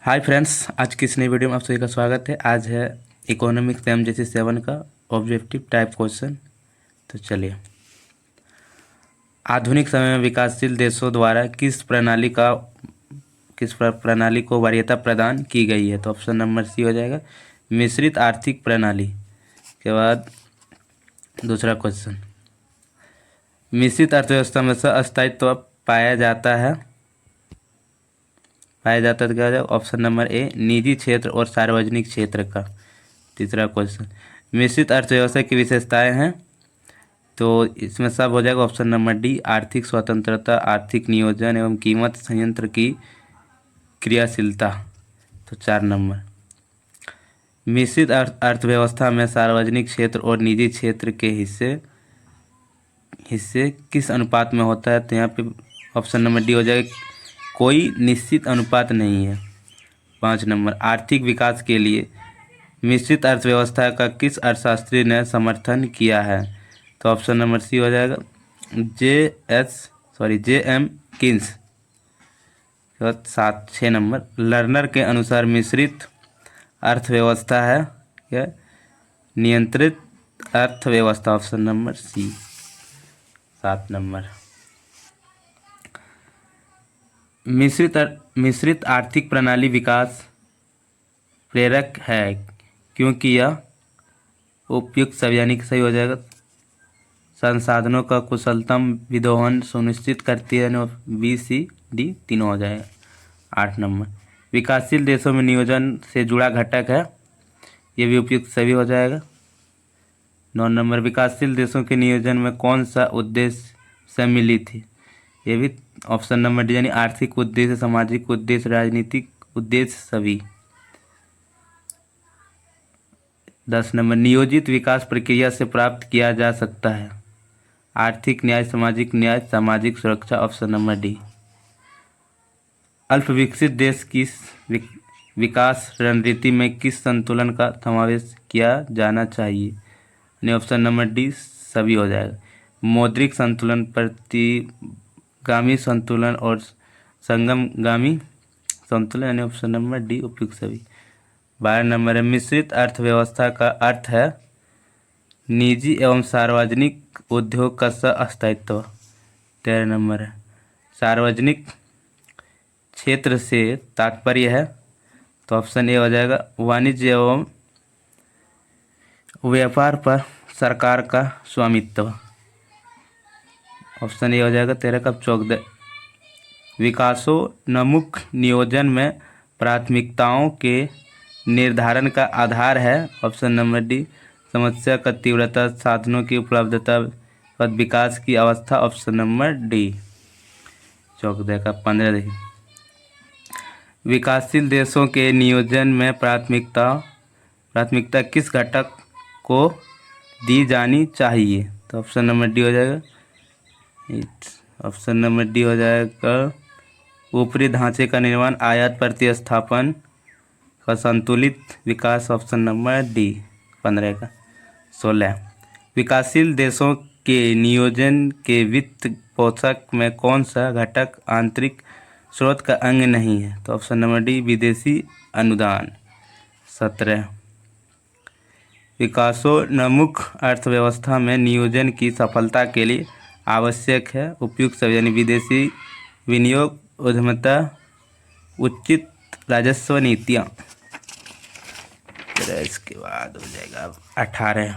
Hi friends, आज की इस नई वीडियो में आप सभी का स्वागत है। आज है इकोनॉमिक्स एमजेसी 7 का ऑब्जेक्टिव टाइप क्वेश्चन। तो चलिए, आधुनिक समय में विकासशील देशों द्वारा किस प्रणाली को वरीयता प्रदान की गई है। तो ऑप्शन नंबर सी हो जाएगा, मिश्रित आर्थिक प्रणाली। के बाद दूसरा क्वेश्चन, मिश्रित अर्थव्यवस्था में अस्थायित्व पाया जाता है तो क्या हो जाएगा। ऑप्शन नंबर ए, निजी क्षेत्र और सार्वजनिक क्षेत्र का। तीसरा क्वेश्चन, मिश्रित अर्थव्यवस्था की विशेषताएं हैं, तो इसमें सब हो जाएगा। ऑप्शन नंबर डी, आर्थिक स्वतंत्रता, आर्थिक नियोजन एवं कीमत संयंत्र की क्रियाशीलता। तो 4 नंबर, मिश्रित अर्थव्यवस्था में सार्वजनिक क्षेत्र और निजी क्षेत्र के हिस्से हिस्से किस अनुपात में होता है। तो यहाँ पे ऑप्शन नंबर डी हो जाएगा, कोई निश्चित अनुपात नहीं है। 5 नंबर, आर्थिक विकास के लिए मिश्रित अर्थव्यवस्था का किस अर्थशास्त्री ने समर्थन किया है। तो ऑप्शन नंबर सी हो जाएगा, जे एम किन्स। 6 नंबर, लर्नर के अनुसार मिश्रित अर्थव्यवस्था है क्या, नियंत्रित अर्थव्यवस्था। Option number C. 7 नंबर, मिश्रित आर्थिक प्रणाली विकास प्रेरक है क्योंकि यह उपयुक्त सभी, यानी कि सही हो जाएगा, संसाधनों का कुशलतम विदोहन सुनिश्चित करती है। बी सी डी तीनों हो जाएगा। 8 नंबर, विकासशील देशों में नियोजन से जुड़ा घटक है, ये भी उपयुक्त सभी हो जाएगा। 9 नंबर, विकासशील देशों के नियोजन में कौन सा उद्देश्य सम्मिलित थी, ये भी ऑप्शन नंबर डी, यानी आर्थिक उद्देश्य, सामाजिक उद्देश्य, राजनीतिक उद्देश्य सभी। 10 नंबर, नियोजित विकास प्रक्रिया से प्राप्त किया जा सकता है, आर्थिक न्याय, सामाजिक सुरक्षा। Option number D. अल्प विकसित देश की विकास रणनीति में किस संतुलन का समावेश किया जाना चाहिए, यानी ऑप्शन नंबर डी सभी हो जाएगा। मौद्रिक संतुलन, प्रतिगामी संतुलन और संगमगामी संतुलन, यानी ऑप्शन नंबर डी उपयुक्त सभी। 12 नंबर है, मिश्रित अर्थव्यवस्था का अर्थ है निजी एवं सार्वजनिक उद्योग का सह-अस्तित्व। 13 नंबर है, सार्वजनिक क्षेत्र से तात्पर्य है, तो ऑप्शन ए हो जाएगा, वाणिज्य एवं व्यापार पर सरकार का स्वामित्व। ऑप्शन ए हो जाएगा 13 का 14। विकासोन्मुख नियोजन में प्राथमिकताओं के निर्धारण का आधार है, ऑप्शन नंबर डी, समस्या का तीव्रता, साधनों की उपलब्धता और विकास की अवस्था। Option number D. 14 का 15 देखिए, विकासशील देशों के नियोजन में प्राथमिकता किस घटक को दी जानी चाहिए। तो ऑप्शन नंबर डी हो जाएगा, ऑप्शन नंबर डी हो जाएगा, ऊपरी ढांचे का निर्माण, आयात प्रतिस्थापन का संतुलित विकास। Option number D. 15 का 16, विकासशील देशों के नियोजन के वित्त पोषक में कौन सा घटक आंतरिक स्रोत का अंग नहीं है। तो ऑप्शन नंबर डी, विदेशी अनुदान। 17, विकासोन्मुख अर्थव्यवस्था में नियोजन की सफलता के लिए आवश्यक है उपयुक्त सभी, यानी विदेशी विनियोग, उद्यमिता, उचित राजस्व नीतियाँ। इसके बाद हो जाएगा 18,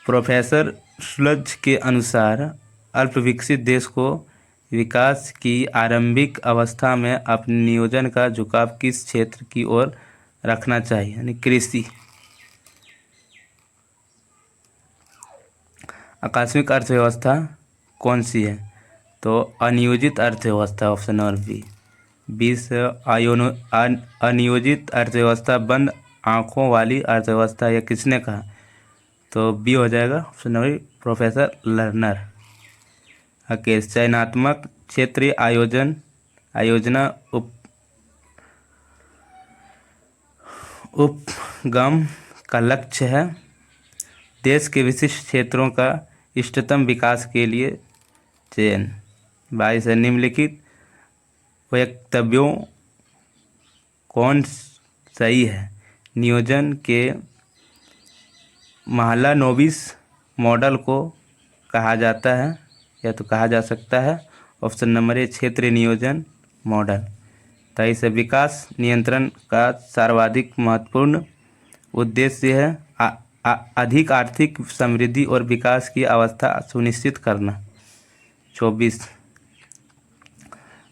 प्रोफेसर शुल्ज के अनुसार अल्प विकसित देश को विकास की आरंभिक अवस्था में अपने नियोजन का झुकाव किस क्षेत्र की ओर रखना चाहिए, यानी कृषि। आकस्मिक अर्थव्यवस्था कौन सी है, तो अनियोजित अर्थव्यवस्था। Option number B. 20, अनियोजित अर्थव्यवस्था, बंद आंखों वाली अर्थव्यवस्था, यह किसने कहा। तो बी हो जाएगा, ऑप्शन नंबर, प्रोफेसर लर्नर। चयनात्मक क्षेत्रीय आयोजना उपगम का लक्ष्य है देश के विशिष्ट क्षेत्रों का इष्टतम विकास के लिए चयन। 22 है, निम्नलिखित वक्तव्यों कौन सही है? नियोजन के महालानोबिस मॉडल को कहा जाता है या तो कहा जा सकता है। ऑप्शन नंबर ए क्षेत्रीय नियोजन मॉडल। 23 है विकास नियंत्रण का सर्वाधिक महत्वपूर्ण उद्देश्य है अधिक आर्थिक समृद्धि और विकास की अवस्था सुनिश्चित करना। 24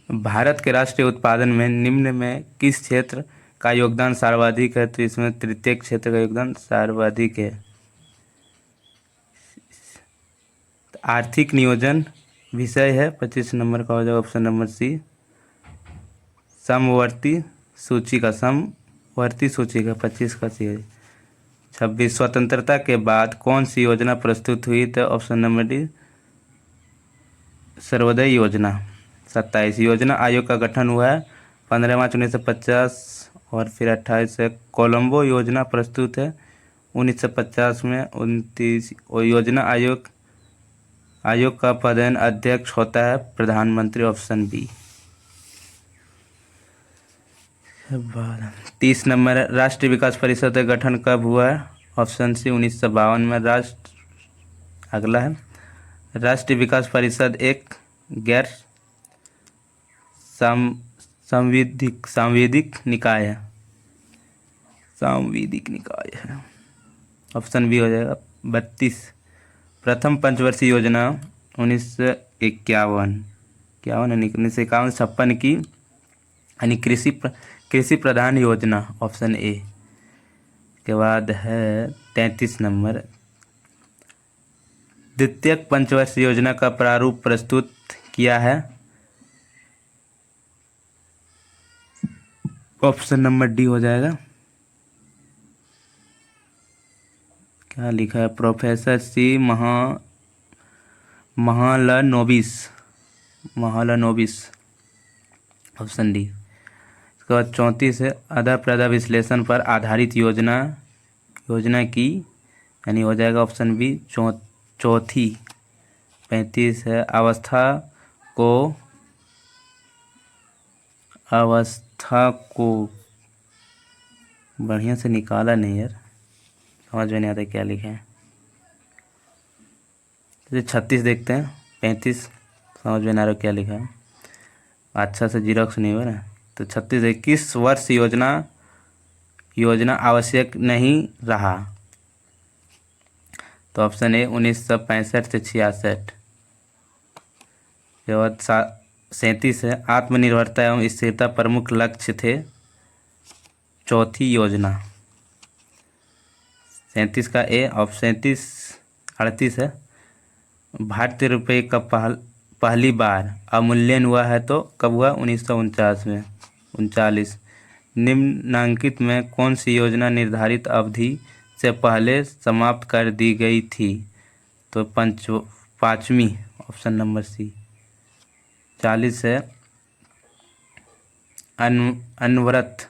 भारत के राष्ट्रीय उत्पादन में निम्न में किस क्षेत्र का योगदान सर्वाधिक है? तो इसमें तृतीय क्षेत्र का योगदान सर्वाधिक है। आर्थिक नियोजन विषय है। 25 नंबर का हो जाएगा ऑप्शन नंबर सी समवर्ती सूची का 25 का सी है। 26 स्वतंत्रता के बाद कौन सी योजना प्रस्तुत हुई? तो ऑप्शन नंबर डी सर्वोदय योजना। 27 योजना आयोग का गठन हुआ है 15 मार्च 1950 और फिर 28 से कोलंबो योजना प्रस्तुत है 1950 में। 29 और योजना आयोग का पदेन अध्यक्ष होता है प्रधानमंत्री। Option B. 30 नंबर राष्ट्रीय विकास परिषद का गठन कब हुआ है? ऑप्शन सी 1952 में। अगला है राष्ट्रीय विकास परिषद एक गैर सांविधिक निकाय है। ऑप्शन बी हो जाएगा। 32 प्रथम पंचवर्षीय योजना 1951 1951 की यानी कृषि प्रधान योजना। Option A. के बाद है 33 नंबर द्वितीय पंचवर्षीय योजना का प्रारूप प्रस्तुत किया है। ऑप्शन नंबर डी हो जाएगा। क्या लिखा है? Professor C Mahalanobis. Option D. इसके बाद 34 है आधा प्रदा विश्लेषण पर आधारित योजना की यानी हो जाएगा ऑप्शन बी चौथी। 35 है अवस्था को बढ़िया से निकाला नहीं यार, समझ में नहीं आता क्या लिखे हैं। तो 36 देखते हैं। 35 समझ में नहीं आ रहा क्या लिखा है, अच्छा से जीरोक्स नहीं हुआ ना। तो 36 है किस वर्ष योजना आवश्यक नहीं रहा? तो ऑप्शन ए 1965 से 66। के बाद 37 है आत्मनिर्भरता एवं स्थिरता प्रमुख लक्ष्य थे चौथी योजना। 37 का ए। और 38 है भारतीय रुपये का पहली बार अवमूल्यन हुआ है तो कब हुआ? 1949 में। 39 निम्नांकित में कौन सी योजना निर्धारित अवधि से पहले समाप्त कर दी गई थी? तो पाँचवीं। Option number C. 40 है अनवरत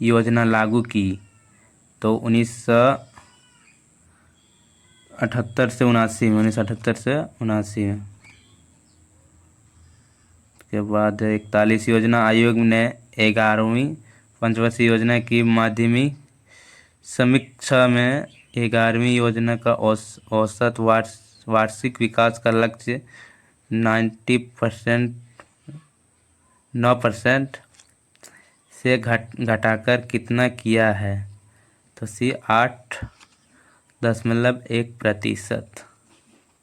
योजना लागू की तो 1978 से 79 में। 1978 से 79 में। के बाद 41 योजना आयोग ने 11वीं पंचवर्षीय योजना की माध्यमिक समीक्षा में 11वीं योजना का औसत वार्षिक विकास का लक्ष्य 9% से घटाकर कितना किया है? तो सी 8.1%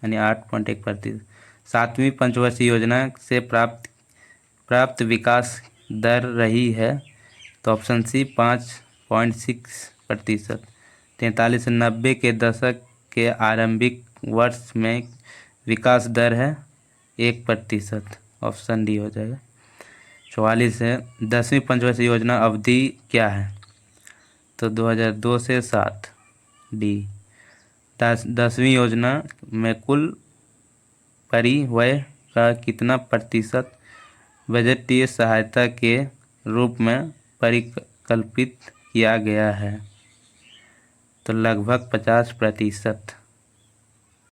यानी 8.1%। 7वीं पंचवर्षीय योजना से प्राप्त विकास दर रही है तो ऑप्शन सी 5.6%। 43 से 90 के दशक के आरंभिक वर्ष में विकास दर है 1%। ऑप्शन डी हो जाएगा। 44 है 10वीं पंचवर्षीय योजना अवधि क्या है? तो 2002 से 7। डी। 10वीं योजना में कुल परिव्यय का कितना प्रतिशत बजटीय सहायता के रूप में परिकल्पित किया गया है? तो लगभग 50%।